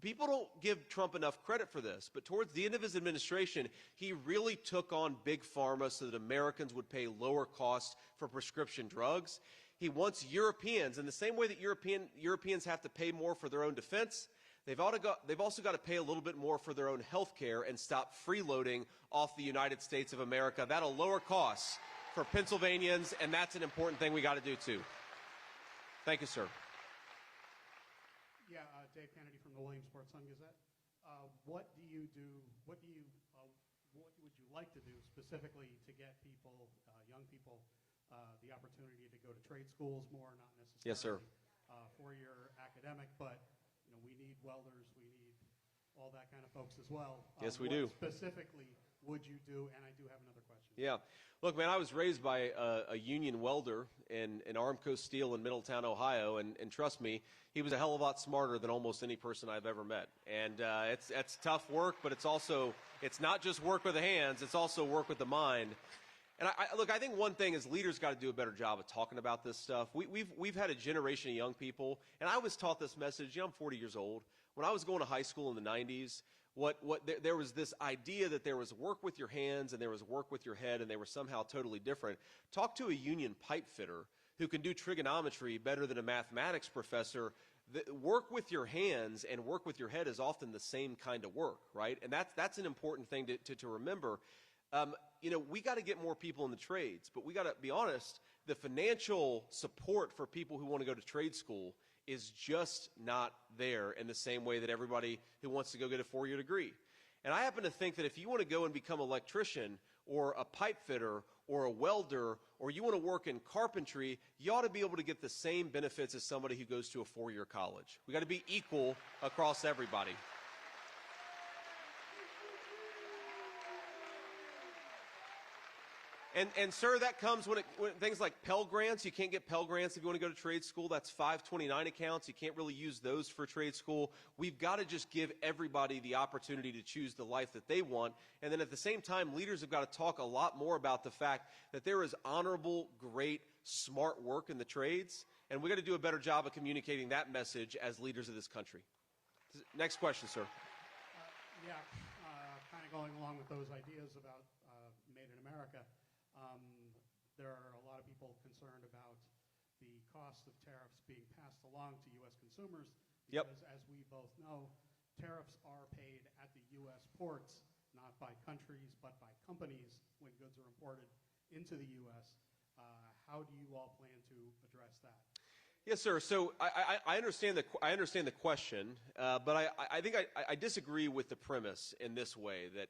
People don't give Trump enough credit for this, but towards the end of his administration, he really took on big pharma so that Americans would pay lower costs for prescription drugs. He wants Europeans, in the same way that Europeans have to pay more for their own defense, they've also got to pay a little bit more for their own health care and stop freeloading off the United States of America. That'll lower costs for Pennsylvanians, and that's an important thing we got to do too. Thank you, sir. Yeah, Dave Kennedy from the Williamsport Sun-Gazette. What would you like to do specifically to get people, young people, the opportunity to go to trade schools more, not necessarily yes, sir. Four-year academic, but we need welders, we need all that kind of folks as well. Yes, we do. What specifically would you do? And I do have another question. Yeah. Look, man, I was raised by a union welder in Armco Steel in Middletown, Ohio, and trust me, he was a hell of a lot smarter than almost any person I've ever met. And it's tough work, but it's not just work with the hands, it's also work with the mind. And I think one thing is leaders got to do a better job of talking about this stuff. We've had a generation of young people, and I was taught this message. I'm 40 years old. When I was going to high school in the 90s, there was this idea that there was work with your hands and there was work with your head, and they were somehow totally different. Talk to a union pipe fitter who can do trigonometry better than a mathematics professor. Work with your hands and work with your head is often the same kind of work, right? And that's an important thing to remember. We got to get more people in the trades, but we got to be honest, the financial support for people who want to go to trade school is just not there in the same way that everybody who wants to go get a four-year degree. And I happen to think that if you want to go and become an electrician or a pipe fitter or a welder, or you want to work in carpentry, you ought to be able to get the same benefits as somebody who goes to a four-year college. We got to be equal across everybody. And sir, that comes when things like Pell Grants. You can't get Pell Grants if you want to go to trade school. That's 529 accounts. You can't really use those for trade school. We've got to just give everybody the opportunity to choose the life that they want. And then at the same time, leaders have got to talk a lot more about the fact that there is honorable, great, smart work in the trades. And we got to do a better job of communicating that message as leaders of this country. Next question, sir. Kind of going along with those ideas about Made in America. There are a lot of people concerned about the cost of tariffs being passed along to U.S. consumers because, as we both know, tariffs are paid at the U.S. ports, not by countries, but by companies when goods are imported into the U.S. How do you all plan to address that? Yes, sir. So I understand the question, but I think I disagree with the premise in this way, that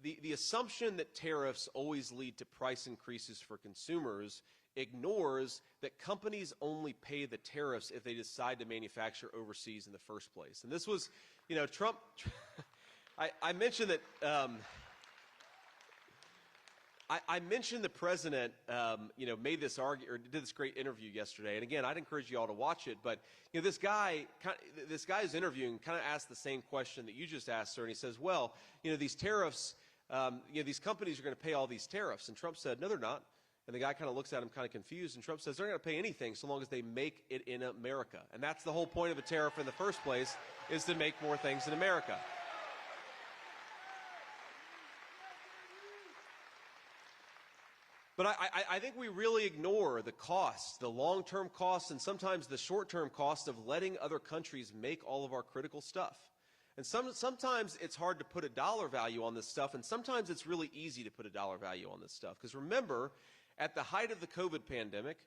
the assumption that tariffs always lead to price increases for consumers ignores that companies only pay the tariffs if they decide to manufacture overseas in the first place. And this was, Trump. I mentioned that. I mentioned the president, made this argument or did this great interview yesterday. And again, I'd encourage you all to watch it. But this guy who's interviewing kind of asked the same question that you just asked, sir. And he says, "Well, these tariffs, these companies are going to pay all these tariffs." And Trump said, "No, they're not." And the guy kind of looks at him kind of confused. And Trump says, "They're not going to pay anything so long as they make it in America." And that's the whole point of a tariff in the first place, is to make more things in America. But I think we really ignore the costs, the long-term costs, and sometimes the short-term costs of letting other countries make all of our critical stuff. And sometimes it's hard to put a dollar value on this stuff, and sometimes it's really easy to put a dollar value on this stuff. Because remember, at the height of the COVID pandemic,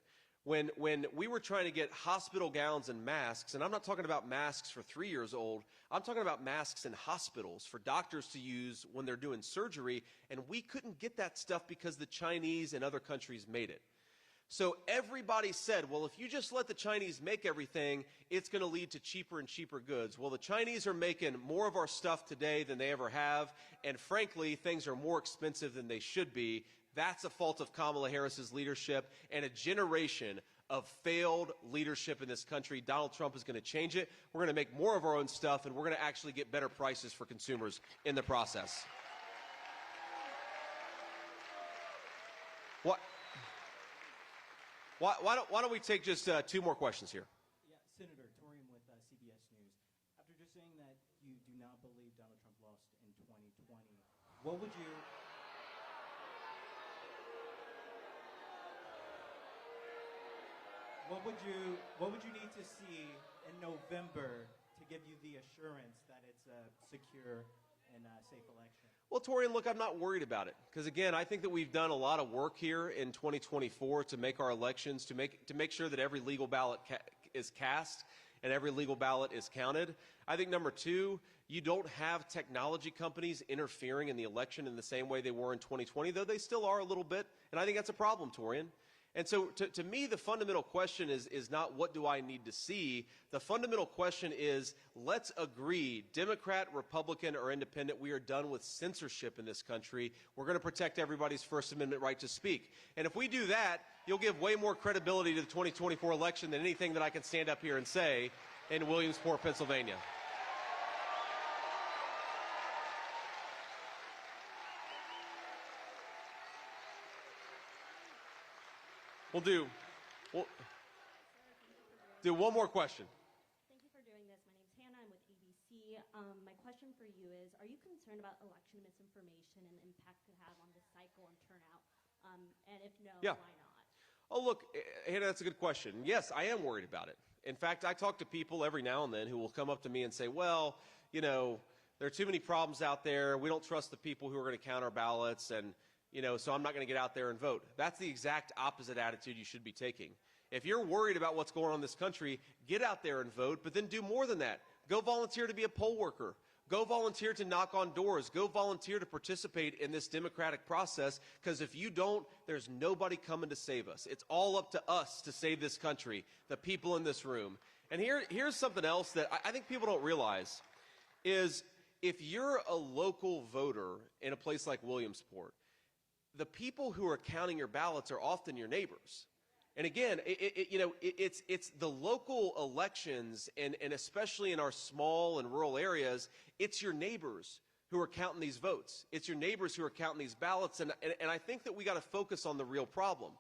when we were trying to get hospital gowns and masks, and I'm not talking about masks for 3 years old, I'm talking about masks in hospitals for doctors to use when they're doing surgery, and we couldn't get that stuff because the Chinese and other countries made it. So everybody said, well, if you just let the Chinese make everything, it's going to lead to cheaper and cheaper goods. Well, the Chinese are making more of our stuff today than they ever have, and frankly, things are more expensive than they should be. That's a fault of Kamala Harris's leadership and a generation of failed leadership in this country. Donald Trump is going to change it. We're going to make more of our own stuff, and we're going to actually get better prices for consumers in the process. Why don't we take just 2 more questions here? Yeah, Senator Torian with CBS News. After just saying that you do not believe Donald Trump lost in 2020, what would you need to see in November to give you the assurance that it's a secure and safe election? Well, Torian, look, I'm not worried about it. Because, again, I think that we've done a lot of work here in 2024 to make our elections, to make sure that every legal ballot is cast and every legal ballot is counted. I think, number 2, you don't have technology companies interfering in the election in the same way they were in 2020, though they still are a little bit. And I think that's a problem, Torian. And so to me, the fundamental question is not what do I need to see. The fundamental question is, let's agree, Democrat, Republican, or Independent, we are done with censorship in this country. We're going to protect everybody's First Amendment right to speak. And if we do that, you'll give way more credibility to the 2024 election than anything that I can stand up here and say in Williamsport, Pennsylvania. We'll do one more question. Thank you for doing this. My name's Hannah. I'm with ABC. My question for you is, are you concerned about election misinformation and the impact it could have on the cycle and turnout? And if no, Yeah. why not? Oh, look, Hannah, that's a good question. Yes, I am worried about it. In fact, I talk to people every now and then who will come up to me and say, well, there are too many problems out there. We don't trust the people who are going to count our ballots, and so I'm not going to get out there and vote. That's the exact opposite attitude you should be taking. If you're worried about what's going on in this country, get out there and vote, but then do more than that. Go volunteer to be a poll worker. Go volunteer to knock on doors. Go volunteer to participate in this democratic process, because if you don't, there's nobody coming to save us. It's all up to us to save this country, the people in this room. And here's something else that I think people don't realize is if you're a local voter in a place like Williamsport, the people who are counting your ballots are often your neighbors. And again, it's the local elections, and especially in our small and rural areas, it's your neighbors who are counting these votes. It's your neighbors who are counting these ballots, and I think that we got to focus on the real problem.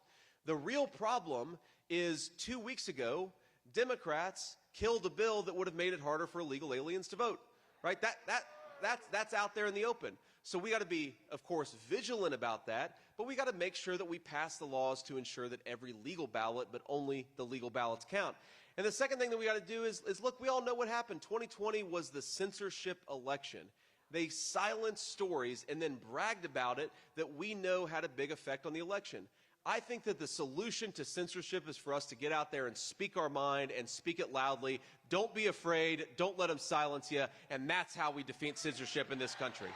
The real problem is 2 weeks ago, Democrats killed a bill that would have made it harder for illegal aliens to vote. Right? That's out there in the open. So we got to be, of course, vigilant about that, but we got to make sure that we pass the laws to ensure that every legal ballot, but only the legal ballots count. And the second thing that we got to do is look, we all know what happened. 2020 was the censorship election. They silenced stories and then bragged about it that we know had a big effect on the election. I think that the solution to censorship is for us to get out there and speak our mind and speak it loudly. Don't be afraid. Don't let them silence you. And that's how we defeat censorship in this country.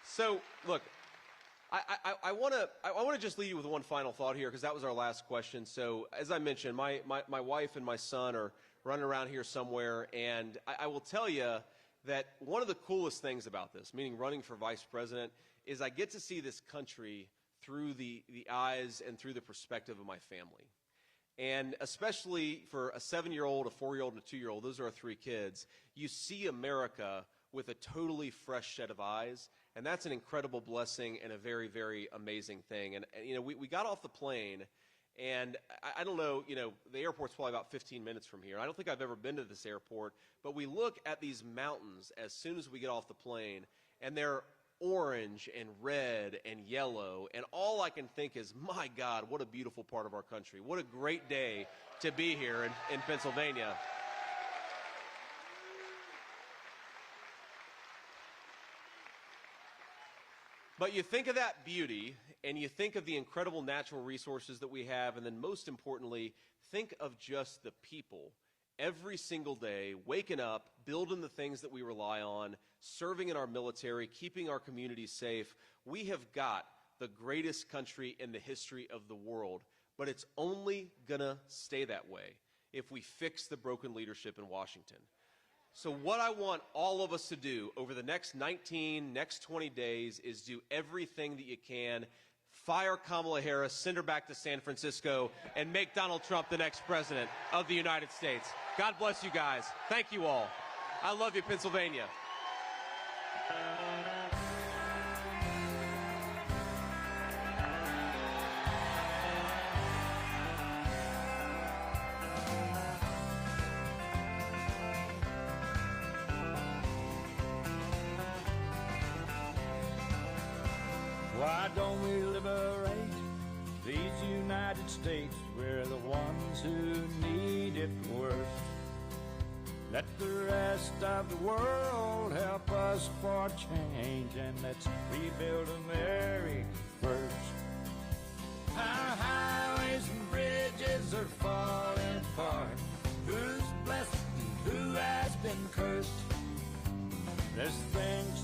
So, look, I want to just leave you with one final thought here, because that was our last question. So, as I mentioned, my wife and my son are running around here somewhere, and I will tell you that one of the coolest things about this, meaning running for vice president, is I get to see this country through the eyes and through the perspective of my family. And especially for a 7-year-old, a 4-year-old, and a 2-year-old, those are our 3 kids, you see America with a totally fresh set of eyes. And that's an incredible blessing and a very, very amazing thing. And you know, we got off the plane, and I don't know, you know, the airport's probably about 15 minutes from here. I don't think I've ever been to this airport, but we look at these mountains as soon as we get off the plane, and they're orange and red and yellow, and all I can think is, my God, what a beautiful part of our country. What a great day to be here in Pennsylvania. But you think of that beauty, and you think of the incredible natural resources that we have, and then most importantly, think of just the people every single day, waking up, building the things that we rely on, serving in our military, keeping our communities safe. We have got the greatest country in the history of the world, but it's only gonna stay that way if we fix the broken leadership in Washington. So what I want all of us to do over the next 20 days is do everything that you can. Fire Kamala Harris, send her back to San Francisco, and make Donald Trump the next president of the United States. God bless you guys. Thank you all. I love you, Pennsylvania. Why don't we liberate these United States? We're the ones who need it worst. Let the rest of the world help us for change, and let's rebuild America first. Our highways and bridges are falling apart. Who's blessed and who has been cursed? There's things